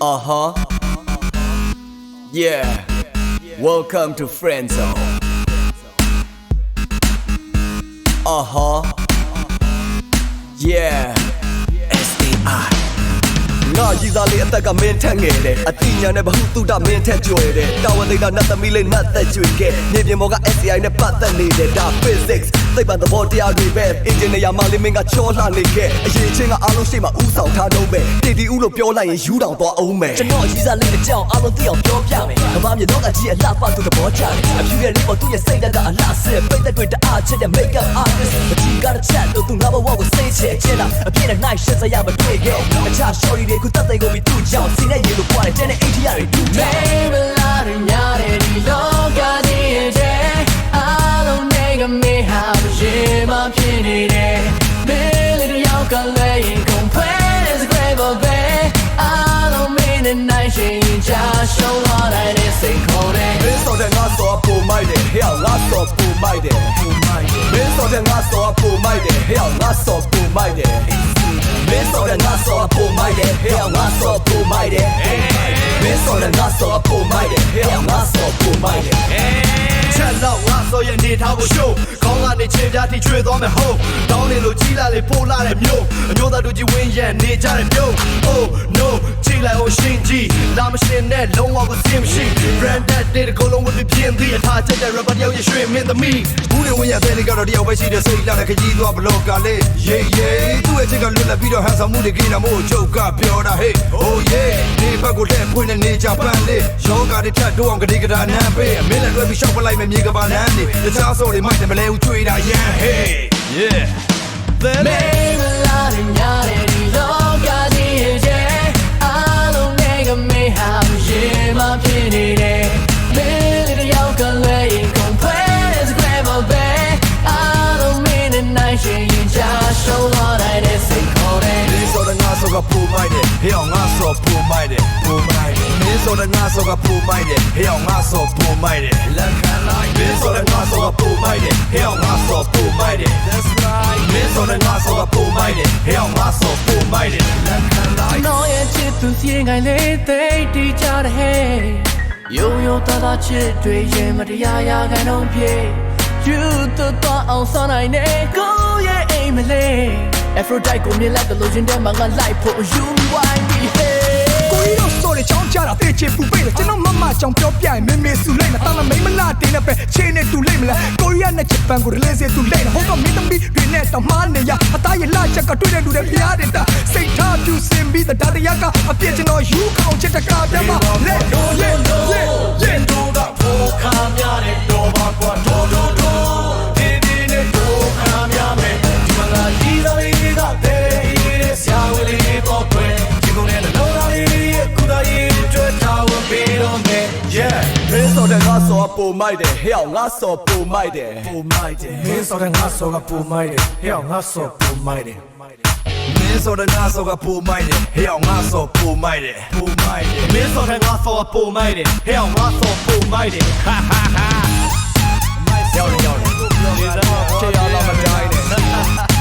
Uh-huh. Yeah. Welcome to Friend Zone. Uh-huh. Yeah. S.A.I. ငါရည်စားလေးအသက်ကမင်းထက်ငယ်တယ်အတိညာနဲ့ဘဟုတုတမင်းထက်ကြွယ်တယ်တာဝန်သိတာနတ်သမီးလေးနတ်သက်ကြွေခဲ့နေပြင်ပေါ်က SCI နဲ့ပတ်သက်နေတယ်ဒါ physics သိပ္ပံသဘောတရားတွေပဲ engineer မလေးမင်းကချောလှနေခဲ့အရေးချင်းကအားလုံးရှိမှဥဆောင်ထားတော့ပဲတီတီဦးလို့ပြောလိုက်ရင်ယူတောင်သွားအောင်မယ်ကျွန်တော်ရည်စားလေးအကြောင်းအားလုံးသိအောင်ပြောပြမယ်ကမ္ဘာမြေတော့ကကြီးအလှပသူသဘောကျတယ်အဖြူရဲ့လေးပေါ်သူ့ရဲ့စိတ်ဓာတ်ကအလှဆဲပိတ်သက်တွေတအားချက်တဲ့ makeup artist အကြီးကတစ်ချက်လို့သူငါဘဝကိုစိတ်ချချင်တာအပြည့်နဲ့ night ရှစ်စရမတွေ့ခဲ့အချာ shorty တွေခုတက်တဲ့ကိုပြီးသူ့ကြောင့်စီနဲ့ရေလိုပွားတယ်တဲ့နဲ့ ATR တွေတူတယ်မေးမလားညာတဲ့ဒီလောကကြီးရဲ့အားလုံးတွေကမေးဟာရေမဖြစ်နေတယ်မေးလေတယောက်ကလည်းကုန်ဖွဲတဲ့စကွဲပေါ်ပဲအားလုံးမင်းနဲ့နိုင်ရှင်ချာရှုံးလာတဲ့စိတ်ခေါ်တယ်မင်းစောတဲ့ငါစောပူမိုက်တယ်ဟဲ့ငါစောပူမိုက်တယ်မင်းစောတဲ့ငါစောပူမိုက်တယ်ဟဲ့ငါစောပူမိုက်တယ်မင်းစောတဲ့ငါစောပူမိုက်တယ်ဟဲ့ငါစောပူမိုက်တယ်မင်းစောတဲ့ငါစောပူမိုက်တယ်ဟဲ့ငါစောပူမိုက်တယ်ချက်တော့ငါစောရဲ့နေထားကိုရှိုးခေါင်းကနေချင်းပြားထိချွေသွားမယ်ဟုတ်တောင်းနေလို့ကြီးလာလေပို့လာတဲ့မျိုးအမျိုးသားတို့ကြီးဝင်းရဲ့နေကြတဲ့မျိုး Oh no ကြီးလိုက်အောင်ရှင်းကြည့်လာမရှင်းနဲ့လုံးဝကိုစင်မရှိ branded တဲ့ကိုလုံးဝပြပြင်းသေးအထားချက်တဲ့ rapper တယောက်ရဲ့ရွှေမင်းသမီးဘူးတွေဝင်ရတဲ့ကတော့တယောက်ပဲရှိတဲ့စိတ်လာတဲ့ခကြီးသွားဘလော့ကလေး yeah yeah သူ့ရဲ့ချက်ကလွတ်လပ်ပြီးတော့ဟန်ဆောင်မှုတွေကိန်းတာမို့ချုပ်ကပြောတာ hey oh yeah ဒီဘက်ကိုလက်ဖွင့်နေနေကြပန်းလေးယောဂတွေထပ်တိုးအောင်ကတိကတာနမ်းပေးအမင်းလည်းလွှဲပြီးရှောက်ပလိုက်မယ်မြေကပါလမ်းနေတခြားစော်တွေမိုက်တယ်မလဲဦးချွေတာရန် hey yeahမေးမလားညာတဲ့ဒီလောကကြီးရဲ့အားလုံးတွေကမေးဟာရေမဖြစ်နေတယ်မေးလေတယောက်ကလည်းကုန်ဖွဲတဲ့စကွဲပေါ်ပဲအားလုံးမင်းနဲ့နိုင်ရှင်ချာရှုံးလာတဲ့စိတ်ခေါ်တယ်မင်းစောတဲ့ငါစောကပူမိုက်တယ်ဟဲ့ငါစောပူမိုက်တယ်ပူမိုက်တယ်မင်းစောတဲ့ငါစောကပူမိုက်တယ်ဟဲ့ငါစောပူမိုက်တယ်လက်ခံလိုက်မင်းစောတဲ့ငါစောကပူမိုက်တယ်ဟဲ့ငါစောပူမိုက်တယ် That's right မင်းစောတဲ့ငါစောကပူမိုက်တယ်ဟဲ့ငါစောပူမိုက်တယ်လက်ခံလိုက်နော်ရဲ့ချစ်သူစီငိုင်းလေးသိတီးကြတဲ့ဟဲ့ယုံယုံသားသားချစ်တွေရဲ့မတရားရာခံတော့ပြေယူတော့အောင်ဆောင်နိုင်နေကိုရဲ့အိမ်မလေး Aphrodite ကိုမြင်လိုက်တဲ့လူချင်းတဲ့မှာငါလိုက်ဖို့ you why me hey ကိုရီးတော့ဆိုတဲ့ချောင်းကြတာတေးချပူပိတ်တယ်ကျွန်တော်မမချောင်းပြောပြရင်မင်းမေစုလိုက်မှာတာမမိမလားတင်းနဲ့ပဲချင်းနဲ့တူလိုက်မလားကိုရီးယားနဲ့ဂျပန်ကို relate တူလိုက်ဟိုကမင်းသမီးတွေနဲ့တောင်မှနေရအသားရလှချက်ကတွေ့တဲ့လူတွေဖျားတယ်တာစိတ်ထားပြူစင်ပြီးတဲ့တရားကအပြည့်ကျွန်တော်ယူခေါင်းချက်တကားပြမ let go let go let go တော့ဖို့ခါများတဲ့တော့ပါကွာတော့ဒီနဲ့တော့ခါများမယ်ဒီမှာငါဒီလိုလေးကတဲ့ဆရာဝန်လေးပေါ်ပွဲဒီကုန်းနဲ့လောလာလေးရဲ့ကုသားရေးတွေ့ထားဝင်ပြီးတော့မယ် yeah မင်းစောတဲ့ငါစောပူမိုက်တယ်ဟဲ့ငါစောပူမိုက်တယ်ပူမိုက်တယ်မင်းစောတဲ့ငါစောကပူမိုက်တယ်ဟဲ့ငါစောပူမိုက်တယ်မင်းစောတဲ့ငါစောကပူမိုက်တယ်ဟဲ့ငါစောပူမိုက်တယ်ပူမိုက်တယ်မင်းစောတဲ့ငါစောကပူမိုက်တယ်ဟဲ့ငါစောပူမိုက်တယ်ဟာဟာဟာရောက်တယ်ဒီစားချေရလာမတိုင်းနဲ့